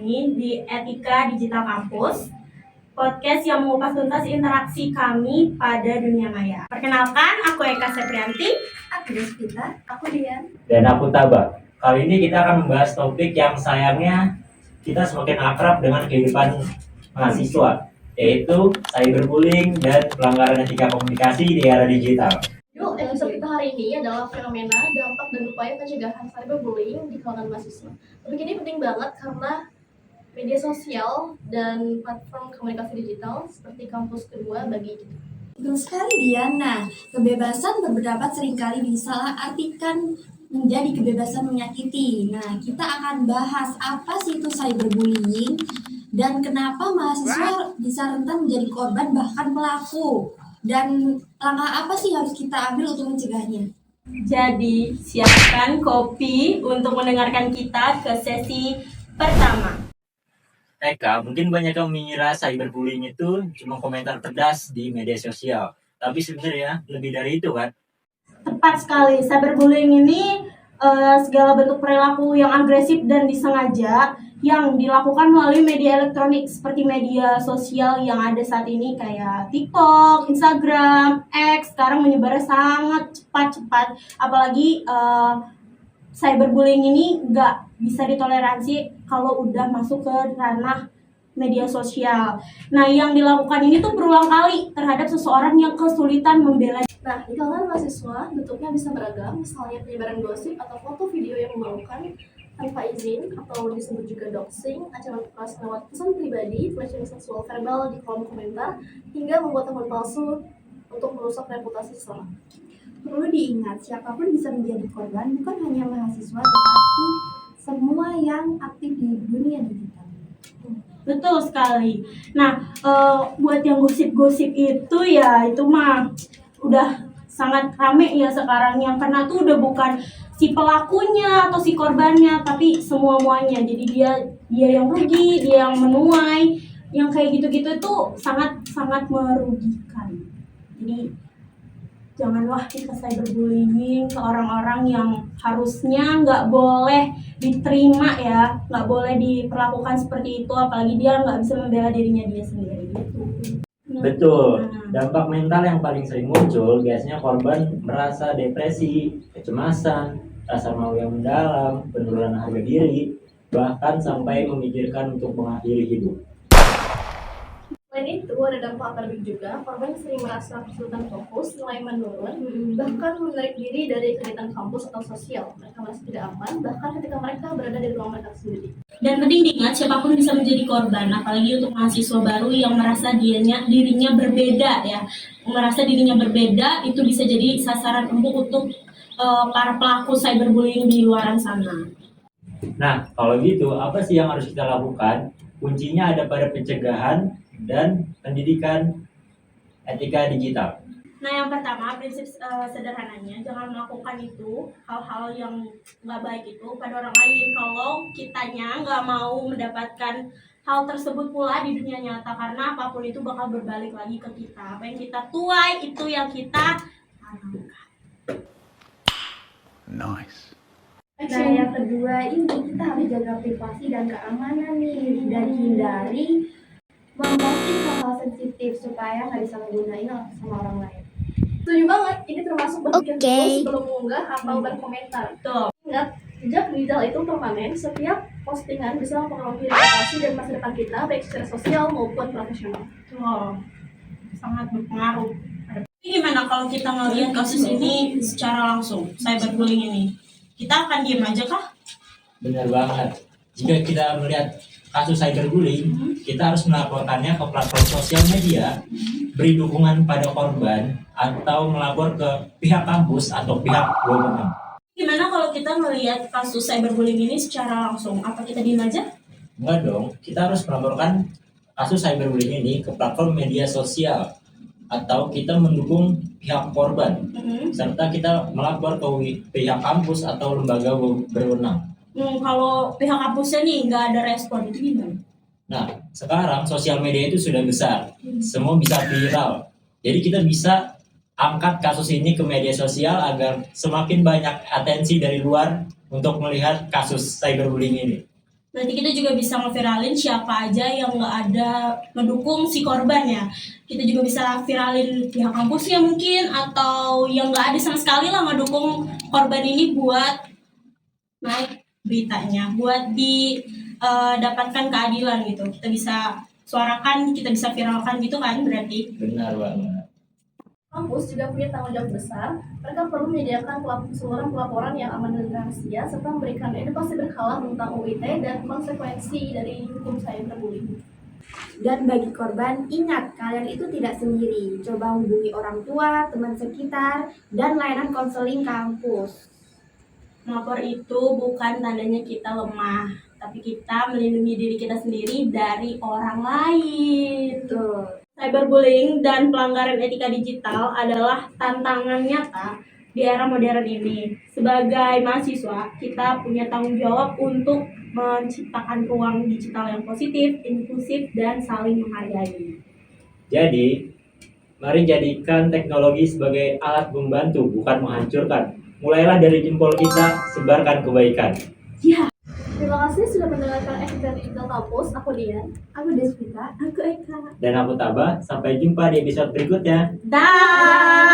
ini di Etika Digital Kampus, podcast yang mengupas tuntas interaksi kami pada dunia maya. Perkenalkan, aku Eka Seprianti, Aku Despita, aku Dian, dan aku Taba. Kali ini kita akan membahas topik yang sayangnya kita semakin akrab dengan kehidupan mahasiswa, yaitu cyberbullying dan pelanggaran etika komunikasi di era digital. Yuk, episode kita hari ini adalah fenomena, dampak, dan upaya pencegahan cyberbullying di kalangan mahasiswa. Topik ini penting banget karena media sosial dan platform komunikasi digital seperti kampus kedua bagi kita. Betul sekali Dian. Nah, kebebasan berpendapat seringkali disalahartikan menjadi kebebasan menyakiti. Nah, kita akan bahas apa sih itu cyberbullying dan kenapa mahasiswa bisa rentan menjadi korban bahkan pelaku. Dan langkah apa sih harus kita ambil untuk mencegahnya? Jadi, siapkan kopi untuk mendengarkan kita ke sesi pertama. Eka, mungkin banyak yang mengira cyberbullying itu cuma komentar pedas di media sosial. Tapi sebenarnya lebih dari itu kan? Tepat sekali, cyberbullying ini segala bentuk perilaku yang agresif dan disengaja yang dilakukan melalui media elektronik seperti media sosial yang ada saat ini kayak TikTok, Instagram, X sekarang menyebarnya sangat cepat. Apalagi cyberbullying ini nggak bisa ditoleransi kalau udah masuk ke ranah media sosial. Nah, yang dilakukan ini tuh berulang kali terhadap seseorang yang kesulitan membela. Nah, di kalangan mahasiswa, bentuknya bisa beragam, misalnya penyebaran gosip atau foto video yang memalukan tanpa izin, atau disebut juga doxing, ancaman kekerasan lewat pesan pribadi, pelecehan seksual verbal di kolom komentar, hingga membuat akun palsu untuk merusak reputasi seseorang. Perlu diingat, siapapun bisa menjadi korban, bukan hanya mahasiswa, tetapi semua yang aktif di dunia digital. Betul sekali. Nah, buat yang gosip-gosip itu ya itu mah udah sangat rame ya sekarang, yang kena tuh udah bukan si pelakunya atau si korbannya, tapi semua-muanya. Jadi dia yang rugi, dia yang menuai, yang kayak gitu-gitu itu sangat merugikan. Jadi janganlah kita cyberbullying ke orang-orang yang harusnya nggak boleh diterima ya, nggak boleh diperlakukan seperti itu, apalagi dia nggak bisa membela dirinya dia sendiri gitu. Betul. Dampak mental yang paling sering muncul biasanya korban merasa depresi, kecemasan, rasa malu yang mendalam, penurunan harga diri, bahkan sampai memikirkan untuk mengakhiri hidup. Selain itu, ada dampak akademik juga. Korban sering merasa kesulitan fokus, nilai menurun, bahkan menarik diri dari kegiatan kampus atau sosial. Mereka merasa tidak aman, bahkan ketika mereka berada di ruang mereka sendiri. Dan penting diingat, siapapun bisa menjadi korban, apalagi untuk mahasiswa baru yang merasa dirinya berbeda ya. Merasa dirinya berbeda itu bisa jadi sasaran empuk untuk para pelaku cyberbullying di luar sana. Nah, kalau gitu, apa sih yang harus kita lakukan? Kuncinya ada pada pencegahan dan pendidikan etika digital. Nah, yang pertama, prinsip sederhananya, jangan melakukan itu, hal-hal yang nggak baik itu pada orang lain kalau kitanya nggak mau mendapatkan hal tersebut pula di dunia nyata, karena apapun itu bakal berbalik lagi ke kita. Apa yang kita tuai, itu yang kita tanamkan. Nice. Nah, yang kedua ini kita harus jaga privasi dan keamanan nih, dan hindari memposting hal-hal sensitif supaya nggak bisa menggunain sama orang lain. Setuju banget, ini termasuk berpikir dulu sebelum mengunggah atau berkomentar. Tuh. Ingat, jejak digital itu permanen. Setiap postingan bisa mempengaruhi reputasi dan masa depan kita, baik secara sosial maupun profesional. Tuh, sangat berpengaruh. Ini gimana kalau kita ngelihat kasus ini secara langsung, cyberbullying ini? Kita akan diam aja kah? Benar banget. Jika kita melihat kasus cyberbullying, kita harus melaporkannya ke platform sosial media, beri dukungan pada korban, atau melapor ke pihak kampus atau pihak berwenang. Gimana kalau kita melihat kasus cyberbullying ini secara langsung? Apa kita diam aja? Enggak dong, kita harus melaporkan kasus cyberbullying ini ke platform media sosial, atau kita mendukung pihak korban, serta kita melapor ke pihak kampus atau lembaga berwenang. Kalau pihak kampusnya nih nggak ada respon, itu gimana? Nah, sekarang sosial media itu sudah besar, semua bisa viral. Jadi kita bisa angkat kasus ini ke media sosial agar semakin banyak atensi dari luar untuk melihat kasus cyberbullying ini. Berarti kita juga bisa ngeviralin siapa aja yang nggak ada mendukung si korban ya. Kita juga bisa viralin pihak kampusnya mungkin, atau yang nggak ada sama sekali lah ngedukung korban ini buat naik beritanya, buat didapatkan keadilan gitu. Kita bisa suarakan, kita bisa viralkan gitu kan berarti. Benar banget. Kampus juga punya tanggung jawab besar. Mereka perlu menyediakan saluran pelaporan yang aman dan rahasia, serta memberikan edukasi berkala tentang UIT dan konsekuensi dari hukum cyberbullying. Dan bagi korban, ingat kalian itu tidak sendiri. Coba hubungi orang tua, teman sekitar, dan layanan konseling kampus. Melapor itu bukan tandanya kita lemah, tapi kita melindungi diri kita sendiri dari orang lain. Betul. Cyberbullying dan pelanggaran etika digital adalah tantangan nyata di era modern ini. Sebagai mahasiswa, kita punya tanggung jawab untuk menciptakan ruang digital yang positif, inklusif, dan saling menghargai. Jadi, mari jadikan teknologi sebagai alat membantu, bukan menghancurkan. Mulailah dari jempol kita, sebarkan kebaikan. Terima kasih sudah mendengarkan Etika Digital Kampus. Aku Dian. Aku Desvita. Aku Eka. Dan aku Taba, sampai jumpa di episode berikutnya. Dah.